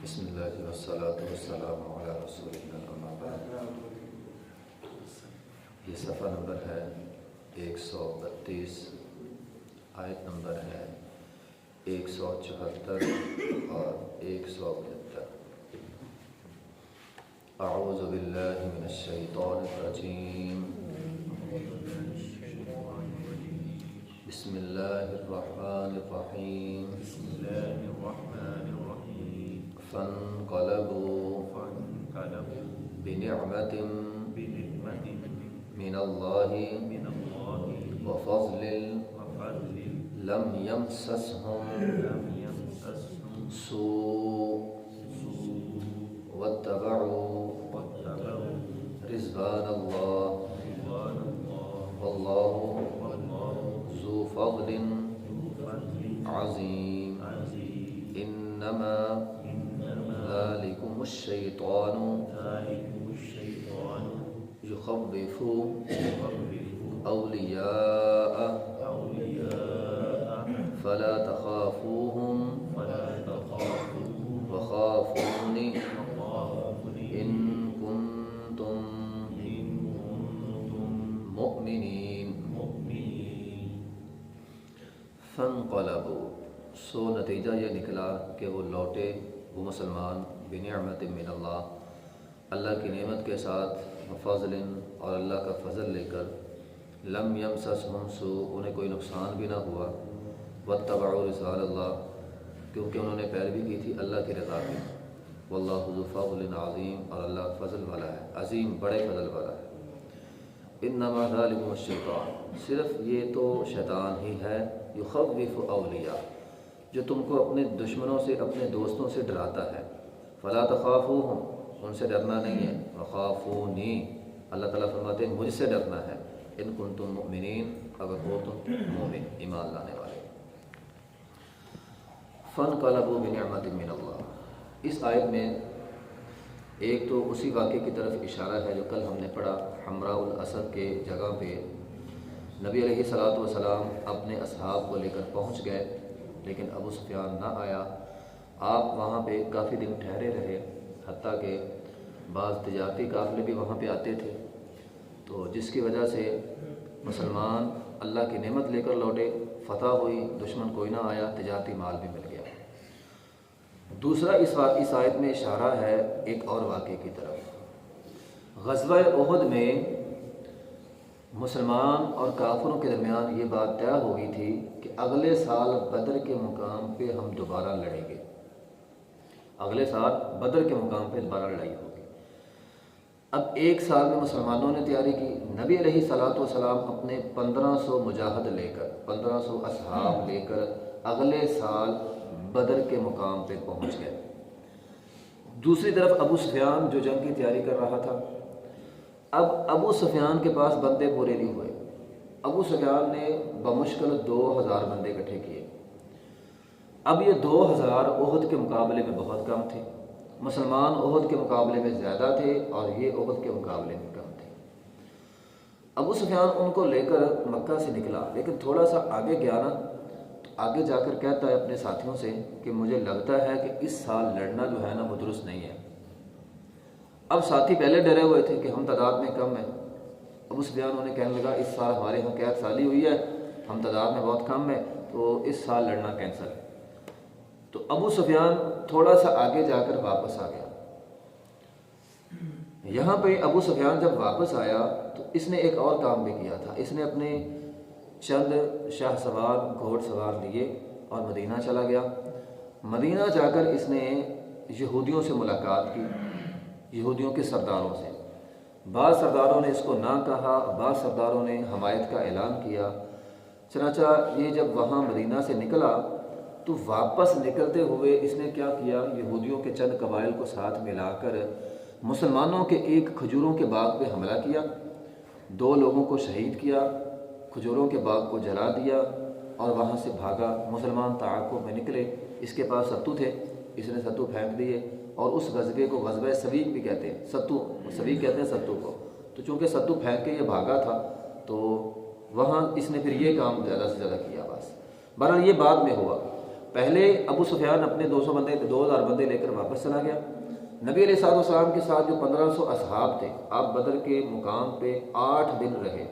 بسم اللہ والصلاۃ والسلام علی رسول اللہ اما بعد۔ یہ صفحہ نمبر ہے 132، آیت نمبر ہے 174 اور 175۔ اعوذ باللہ من الشیطان الرجیم، بسم اللہ الرحمن الرحیم۔ فانقلبوا بنعمة من اللہ وفضل لم يمسسهم سوء واتبعوا رضوان اللہ واللہ ذو فضل عظیم۔ انما ذلكم الشیطان یخوف اولیاء فلا تخافوهم وخافون ان کنتم مؤمنین۔ فانقلبوا، سو نتیجہ یہ نکلا کہ وہ لوٹے، وہ مسلمان، بنعمت من اللہ کی نعمت کے ساتھ، وفضل اور اللہ کا فضل لے کر، لم یمسسہم سوء انہیں کوئی نقصان بھی نہ ہوا، واتبعوا رضوان اللہ کیونکہ انہوں نے پیروی کی تھی اللہ کی رضا کی، واللہ ذو فضل عظیم اور اللہ فضل والا ہے، عظیم بڑے فضل والا ہے۔ انما ذلکم الشیطان، صرف یہ تو شیطان ہی ہے، یخوف اولیاء، جو تم کو اپنے دشمنوں سے، اپنے دوستوں سے ڈراتا ہے۔ فلا تخافوہم، ان سے ڈرنا نہیں ہے، وخافونی، اللہ تعالیٰ فرماتے ہیں مجھ سے ڈرنا ہے، ان کنتم مؤمنین، اگر ہو تم مومن، ایمان لانے والے۔ فانقلبوا بنعمت من اللہ، اس آیت میں ایک تو اسی واقعے کی طرف اشارہ ہے جو کل ہم نے پڑھا، حمراء الاسد کے جگہ پہ نبی علیہ الصلوۃ والسلام اپنے اصحاب کو لے کر پہنچ گئے، لیکن ابو سفیان نہ آیا۔ آپ وہاں پہ کافی دن ٹھہرے رہے، حتیٰ کہ بعض تجارتی قافلے بھی وہاں پہ آتے تھے، تو جس کی وجہ سے مسلمان اللہ کی نعمت لے کر لوٹے، فتح ہوئی، دشمن کوئی نہ آیا، تجارتی مال بھی مل گیا۔ دوسرا اس آیت میں اشارہ ہے ایک اور واقعے کی طرف۔ غزوہ احد میں مسلمان اور کافروں کے درمیان یہ بات طے ہو گئی تھی کہ اگلے سال بدر کے مقام پہ ہم دوبارہ لڑیں گے، اگلے سال بدر کے مقام پہ دوبارہ لڑائی ہوگی۔ اب ایک سال میں مسلمانوں نے تیاری کی، نبی علیہ الصلوۃ والسلام اپنے 1500 مجاہد لے کر، 1500 اصحاب لے کر اگلے سال بدر کے مقام پہ پہنچ گئے۔ دوسری طرف ابو سفیان جو جنگ کی تیاری کر رہا تھا، اب ابو سفیان کے پاس بندے پورے نہیں ہوئے۔ ابو سفیان نے بمشکل 2000 بندے اکٹھے کیے۔ اب یہ 2000 احد کے مقابلے میں بہت کم تھے، مسلمان احد کے مقابلے میں زیادہ تھے اور یہ احد کے مقابلے میں کم تھے۔ ابو سفیان ان کو لے کر مکہ سے نکلا، لیکن تھوڑا سا آگے گیا نا، تو آگے جا کر کہتا ہے اپنے ساتھیوں سے کہ مجھے لگتا ہے کہ اس سال لڑنا جو ہے نا وہ درست نہیں ہے۔ اب ساتھی پہلے ڈرے ہوئے تھے کہ ہم تعداد میں کم ہیں، ابو سفیان انہیں کہنے لگا اس سال ہمارے یہاں قحط سالی ہوئی ہے، ہم تعداد میں بہت کم ہیں، تو اس سال لڑنا کینسل ہے۔ تو ابو سفیان تھوڑا سا آگے جا کر واپس آ گیا۔ یہاں پہ ابو سفیان جب واپس آیا تو اس نے ایک اور کام بھی کیا تھا، اس نے اپنے چند شاہ سوار گھوڑ سوار لیے اور مدینہ چلا گیا۔ مدینہ جا کر اس نے یہودیوں سے ملاقات کی، یہودیوں کے سرداروں سے۔ بعض سرداروں نے اس کو نہ کہا، بعض سرداروں نے حمایت کا اعلان کیا۔ چنانچہ یہ جب وہاں مدینہ سے نکلا تو واپس نکلتے ہوئے اس نے کیا کیا، یہودیوں کے چند قبائل کو ساتھ ملا کر مسلمانوں کے ایک کھجوروں کے باغ پہ حملہ کیا، 2 لوگوں کو شہید کیا، کھجوروں کے باغ کو جلا دیا اور وہاں سے بھاگا۔ مسلمان تعاقب میں نکلے، اس کے پاس ستو تھے، اس نے ستو پھینک دیے، اور اس غزوے کو غزوہ سویق بھی کہتے ہیں، سویق کہتے ہیں ستو کو۔ تو چونکہ ستو پھینک کے یہ بھاگا تھا تو وہاں اس نے پھر یہ کام زیادہ سے زیادہ کیا۔ بس بہرحال یہ بعد میں ہوا۔ پہلے ابو سفیان اپنے 2000 بندے لے کر واپس چلا گیا. نبی علیہ الصلوۃ والسلام کے ساتھ جو 1500 اصحاب تھے، آپ بدر کے مقام پہ 8 دن رہے.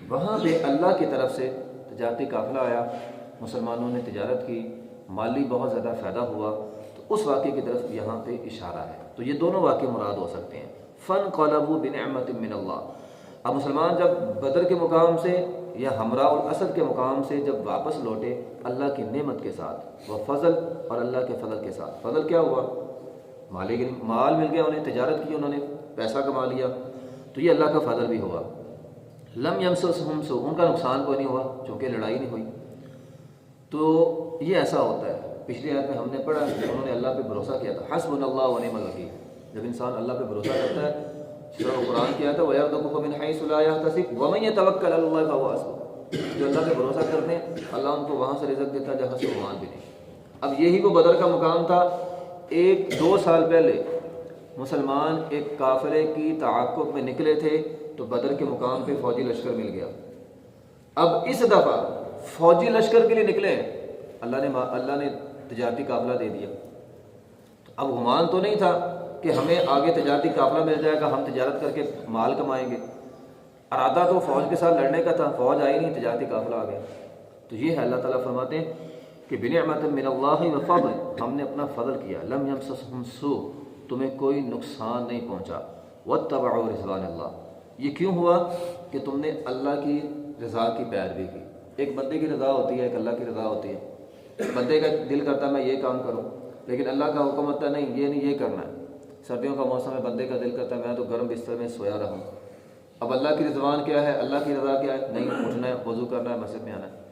وہاں پہ اللہ کی طرف سے تجارتی قافلہ آیا، مسلمانوں نے تجارت کی، مالی بہت زیادہ فائدہ ہوا. تو اس واقعے کی طرف یہاں پہ اشارہ ہے. تو یہ دونوں واقعے مراد ہو سکتے ہیں. فانقلبوا بنعمت من اللہ. اب مسلمان جب بدر کے مقام سے یا حمراء الاسد کے مقام سے جب واپس لوٹے اللہ کی نعمت کے ساتھ، وہ فضل اور اللہ کے فضل کے ساتھ. فضل کیا ہوا؟ مال مل گیا انہیں، تجارت کی انہوں نے، پیسہ کما لیا، تو یہ اللہ کا فضل بھی ہوا. لم یمسسہم سوء، ان کا نقصان کوئی نہیں ہوا چونکہ لڑائی نہیں ہوئی. تو یہ ایسا ہوتا ہے. پچھلی آیت میں ہم نے پڑھا کہ انہوں نے اللہ پہ بھروسہ کیا تھا. حسبنا اللہ ونعم الوکیل. جب انسان اللہ پہ بھروسہ کرتا ہے، سورہ قرآن کیا تھا وَيَرْزُقْهُ مِنْ حَيْثُ لَا يَحْتَسِبُ وَمَن يَتَوَكَّلْ عَلَى اللَّهِ فَهُوَ حَسْبُهُ. جو اللہ پہ بھروسہ کرتے ہیں اللہ ان کو وہاں سے رزق دیتا ہے جہاں سے گمان بھی نہیں. اب یہی وہ بدر کا مقام تھا. 1-2 سال پہلے مسلمان ایک کافرے کی تعاقب میں نکلے تھے تو بدر کے مقام پہ فوجی لشکر مل گیا. اب اس دفعہ فوجی لشکر کے لیے نکلے، اللہ نے تجارتی قافلہ دے دیا. اب گمان تو نہیں تھا کہ ہمیں آگے تجارتی قافلہ مل جائے گا، ہم تجارت کر کے مال کمائیں گے. ارادہ تو فوج کے ساتھ لڑنے کا تھا، فوج آئی نہیں، تجارتی قافلہ آ گیا. تو یہ ہے اللہ تعالیٰ فرماتے ہیں کہ بنعمت من اللہ وفضل، ہم نے اپنا فضل کیا. لم یمسسہم سوء، تمہیں کوئی نقصان نہیں پہنچا. واتبعوا رضوان اللہ، یہ کیوں ہوا کہ تم نے اللہ کی رضا کی پیروی کی. ایک بندے کی رضا ہوتی ہے، ایک اللہ کی رضا ہوتی ہے. بندے کا دل کرتا ہے میں یہ کام کروں، لیکن اللہ کا حکم ہوتا ہے نہیں یہ کرنا ہے. سردیوں کا موسم ہے، بندے کا دل کرتا ہے میں تو گرم بستر میں سویا رہوں. اب اللہ کی رضوان کیا ہے، اللہ کی رضا کیا ہے؟ نہیں، اٹھنا ہے، وضو کرنا ہے، مسجد میں آنا ہے.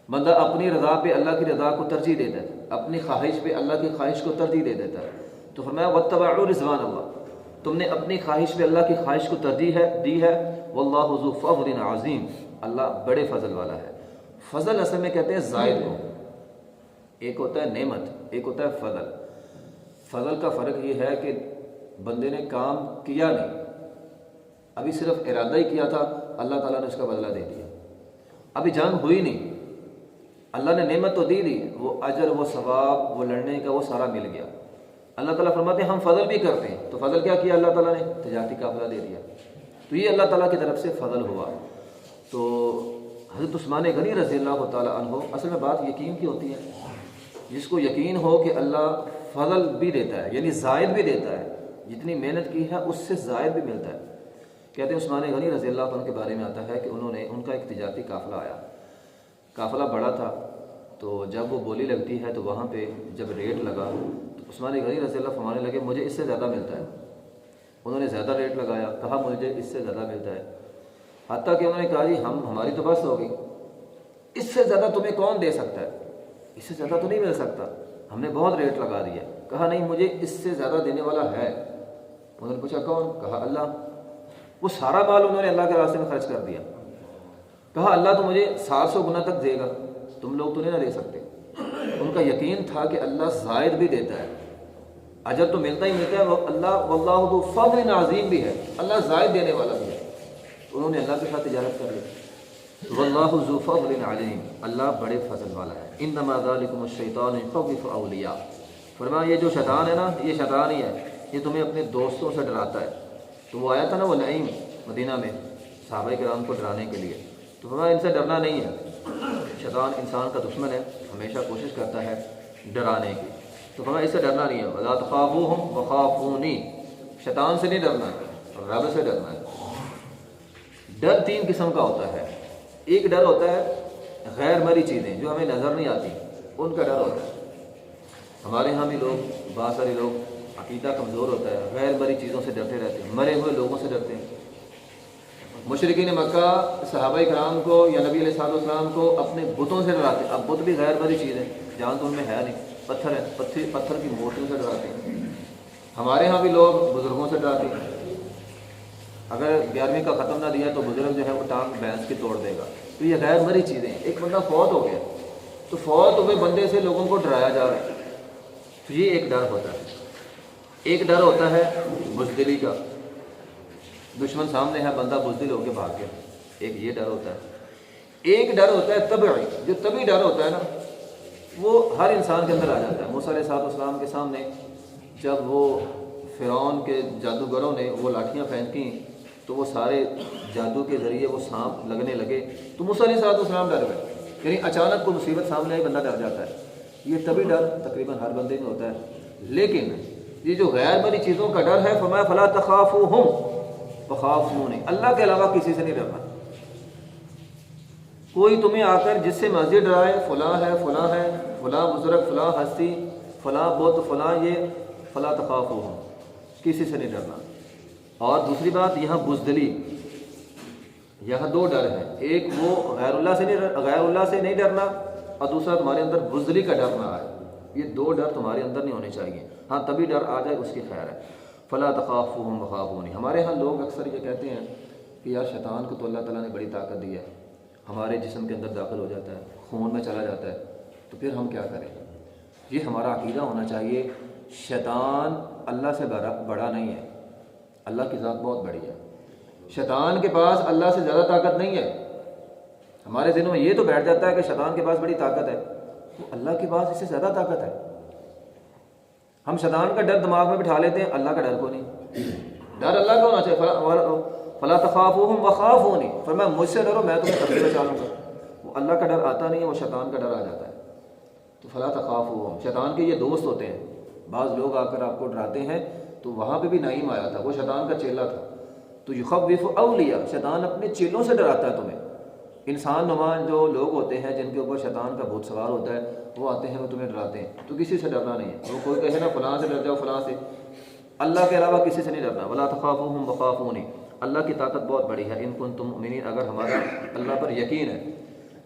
بندہ اپنی رضا پہ اللہ کی رضا کو ترجیح دیتا ہے، اپنی خواہش پہ اللہ کی خواہش کو ترجیح دے دیتا ہے. تو فرمایا واتبعوا رضوان اللہ، تم نے اپنی خواہش پہ اللہ کی خواہش کو ترجیح دی ہے. واللہ ذو فضل عظیم، اللہ بڑے فضل والا ہے. فضل اصل میں کہتے ہیں زائد کو. ایک ہوتا ہے نعمت، ایک ہوتا ہے فضل. فضل کا فرق یہ ہے کہ بندے نے کام کیا نہیں، ابھی صرف ارادہ ہی کیا تھا، اللہ تعالیٰ نے اس کا بدلہ دے دیا. ابھی جنگ ہوئی نہیں، اللہ نے نعمت تو دی، وہ اجر، وہ ثواب، وہ لڑنے کا، وہ سارا مل گیا. اللہ تعالیٰ فرماتے ہیں ہم فضل بھی کرتے ہیں. تو فضل کیا کیا اللہ تعالیٰ نے؟ تجارتی قافلہ دے دیا. تو یہ اللہ تعالیٰ کی طرف سے فضل ہوا. تو حضرت عثمان غنی رضی اللہ تعالیٰ عنہ، اصل میں بات یقین کی ہوتی ہے. جس کو یقین ہو کہ اللہ فضل بھی دیتا ہے، یعنی زائد بھی دیتا ہے، جتنی محنت کی ہے اس سے زائد بھی ملتا ہے. کہتے ہیں عثمان غنی رضی اللہ عنہ کے بارے میں آتا ہے کہ ان کا ایک تجارتی قافلہ آیا. قافلہ بڑا تھا، تو جب وہ بولی لگتی ہے تو وہاں پہ جب ریٹ لگا تو عثمان غنی رضی اللہ فرمانے لگے مجھے اس سے زیادہ ملتا ہے. انہوں نے زیادہ ریٹ لگایا، کہا مجھے اس سے زیادہ ملتا ہے. حتیٰ کہ انہوں نے کہا جی ہماری تو بس ہوگی، اس سے زیادہ تمہیں کون دے سکتا ہے، اس سے زیادہ تو نہیں مل سکتا، ہم نے بہت ریٹ لگا دیا. کہا نہیں مجھے اس سے زیادہ دینے والا ہے. انہوں نے پوچھا کون؟ کہا اللہ. وہ سارا مال انہوں نے اللہ کے راستے میں خرچ کر دیا. کہا اللہ تو مجھے 700 گنا تک دے گا، تم لوگ تو نہیں نہ دے سکتے. ان کا یقین تھا کہ اللہ زائد بھی دیتا ہے، اجر تو ملتا ہی ملتا ہے. وہ اللہ واللہ ذو فضل عظیم بھی ہے، اللہ زائد دینے والا بھی ہے. انہوں نے اللہ کے ساتھ تجارت کر لی. واللہ ذو فضل علیم، اللہ بڑے فضل والا ہے. انما ذالکم الشیطان یخوف اولیاء، فرمایا یہ جو شیطان ہے نا، یہ شیطان ہی ہے، یہ تمہیں اپنے دوستوں سے ڈراتا ہے. تو وہ آیا تھا نا وہ نعیم مدینہ میں صحابہ کرام کو ڈرانے کے لیے، تو فرمایا ان سے ڈرنا نہیں ہے. شیطان انسان کا دشمن ہے، ہمیشہ کوشش کرتا ہے ڈرانے کی. تو فرمایا اس سے ڈرنا نہیں ہے. ولا تخافوهم وخافونی، شیطان سے نہیں ڈرنا ہے، رب سے ڈرنا ہے. ڈر 3 قسم کا ہوتا ہے. ایک ڈر ہوتا ہے غیر مرئی چیزیں جو ہمیں نظر نہیں آتی، ان کا ڈر ہوتا ہے. ہمارے ہاں بھی لوگ، بہت سارے لوگ عقیدہ کمزور ہوتا ہے، غیر مرئی چیزوں سے ڈرتے رہتے ہیں، مرے ہوئے لوگوں سے ڈرتے ہیں. مشرکین مکہ صحابہ کرام کو یا نبی علیہ الصلوۃ والسلام کو اپنے بتوں سے ڈراتے. اب بت بھی غیر مرئی چیز ہے، جان تو ان میں ہے نہیں، پتھر ہے، پتھر کی مورتیوں سے ڈراتے ہیں. ہمارے ہاں بھی لوگ بزرگوں سے ڈراتے ہیں. اگر 11ویں کا ختم نہ دیا تو بزرگ جو ہے وہ ٹانگ بھینس کی توڑ دے گا. تو یہ غیر مرئی چیزیں. ایک بندہ فوت ہو گیا تو فوت ہوئے بندے سے لوگوں کو ڈرایا جا رہا ہے، تو یہ ایک ڈر ہوتا ہے. ایک ڈر ہوتا ہے بزدلی کا، دشمن سامنے ہے، بندہ بزدل ہو کے بھاگ گیا، ایک یہ ڈر ہوتا ہے. ایک ڈر ہوتا ہے طبعی، جو طبعی ڈر ہوتا ہے نا، وہ ہر انسان کے اندر آ جاتا ہے۔ موسیٰ علیہ السلام کے سامنے جب وہ فرعون کے جادوگروں نے وہ لاٹھیاں پھینکیں تو وہ سارے جادو کے ذریعے وہ سانپ لگنے لگے، تو موسیٰ علیہ السلام ڈر گئے۔ یعنی اچانک کوئی مصیبت سامنے آئی، بندہ ڈر جاتا ہے۔ یہ طبی ڈر تقریباً ہر بندے میں ہوتا ہے، لیکن یہ جو غیر بنی چیزوں کا ڈر ہے، فرمایا فلا تخافوہم وخافونی، اللہ کے علاوہ کسی سے نہیں ڈرنا۔ کوئی تمہیں آ کر جس سے مرضی ڈرائے، فلاں ہے فلاں ہے، فلاں بزرگ، فلاں ہستی، فلاں بت، فلاں یہ، فلا تخافوہم، کسی سے نہیں ڈرنا۔ اور دوسری بات یہاں بزدلی، یہاں دو ڈر ہیں، ایک وہ غیر اللہ سے نہیں ڈرنا، اور دوسرا تمہارے اندر بزدلی کا ڈر نہ آئے۔ یہ دو ڈر تمہارے اندر نہیں ہونے چاہیے، ہاں تبھی ڈر آ جائے اس کی خیر ہے۔ فلا تخافوہم وخافونی، ہمارے ہاں لوگ اکثر یہ کہتے ہیں کہ یار شیطان کو تو اللہ تعالیٰ نے بڑی طاقت دی ہے، ہمارے جسم کے اندر داخل ہو جاتا ہے، خون میں چلا جاتا ہے، تو پھر ہم کیا کریں؟ یہ ہمارا عقیدہ ہونا چاہیے، شیطان اللہ سے بڑا نہیں ہے، اللہ کی ذات بہت بڑی ہے، شیطان کے پاس اللہ سے زیادہ طاقت نہیں ہے۔ ہمارے ذہنوں میں یہ تو بیٹھ جاتا ہے کہ شیطان کے پاس بڑی طاقت ہے، تو اللہ کے پاس اس سے زیادہ طاقت ہے۔ ہم شیطان کا ڈر دماغ میں بٹھا لیتے ہیں، اللہ کا ڈر کو نہیں۔ ڈر اللہ کا ہونا چاہیے، فلا تخافوہم وخافونی، فرمایا مجھ سے ڈرو میں تمہیں تب بچا لوں گا۔ وہ اللہ کا ڈر آتا نہیں ہے، وہ شیطان کا ڈر آ جاتا ہے۔ تو فلا تخافوہم، شیطان کے یہ دوست ہوتے ہیں، بعض لوگ آ کر آپ کو ڈراتے ہیں، تو وہاں پہ بھی نعیم آیا تھا، وہ شیطان کا چیلا تھا۔ تو یخوف اولیاء، شیطان اپنے چیلوں سے ڈراتا ہے تمہیں۔ انسان نما جو لوگ ہوتے ہیں جن کے اوپر شیطان کا بھوت سوار ہوتا ہے، وہ آتے ہیں وہ تمہیں ڈراتے ہیں، تو کسی سے ڈرنا نہیں ہے۔ وہ کوئی کہے نا فلاں سے ڈر جاؤ، فلاں سے، اللہ کے علاوہ کسی سے نہیں ڈرنا۔ ولا تخافوہم وخافونی، اللہ کی طاقت بہت بڑی ہے۔ ان کنتم مؤمنین، اگر ہمارا اللہ پر یقین ہے،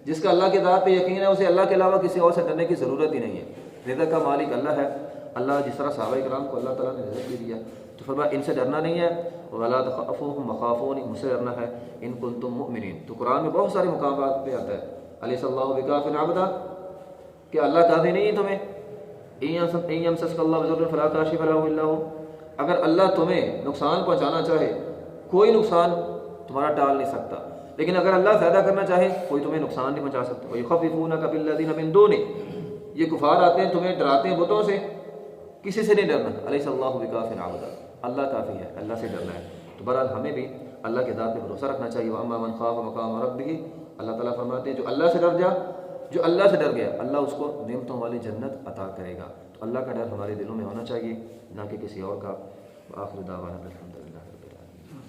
جس کا اللہ کی ذات پہ یقین ہے اسے اللہ کے علاوہ کسی اور سے ڈرنے کی ضرورت ہی نہیں ہے۔ رزق کا مالک اللہ ہے، اللہ جس طرح صحابہ کرام کو اللہ تعالیٰ نے رزق بھی دیا، تو فرمایا ان سے ڈرنا نہیں ہے۔ ولا تخافوہم وخافونی، مجھ سے ڈرنا ہے، ان کنتم مؤمنین۔ تو قرآن میں بہت سارے مقامات پہ آتا ہے، الیس اللہ بکاف عبدہ، کہ اللہ کافی نہیں ہے تمہیں؟ ان یمسسک اللہ بضر فلا کاشف له الا هو، اگر اللہ تمہیں نقصان پہنچانا چاہے کوئی نقصان تمہارا ٹال نہیں سکتا، لیکن اگر اللہ فائدہ کرنا چاہے کوئی تمہیں نقصان نہیں پہنچا سکتا۔ وَيُخَوِّفُونَكَ بِالَّذِينَ مِن دُونِهِ، یہ کفار آتے ہیں تمہیں ڈراتے ہیں بتوں سے، کسی سے نہیں ڈرنا۔ الیس اللہ بکاف عبدہ، اللہ کافی ہے، اللہ سے ڈرنا ہے۔ تو بہرحال ہمیں بھی اللہ کی ذات پہ بھروسہ رکھنا چاہیے۔ وَأَمَّا مَنْ خَافَ مَقَامَ رَبِّهِ، اللہ تعالیٰ فرماتے ہیں جو اللہ سے ڈر جا، جو اللہ سے ڈر گیا، اللہ اس کو نعمتوں والی جنت عطا کرے گا۔ تو اللہ کا ڈر ہمارے دلوں میں ہونا چاہیے، نہ کہ کسی اور کا۔ وآخر دعوانا الحمدللہ رب العالمین۔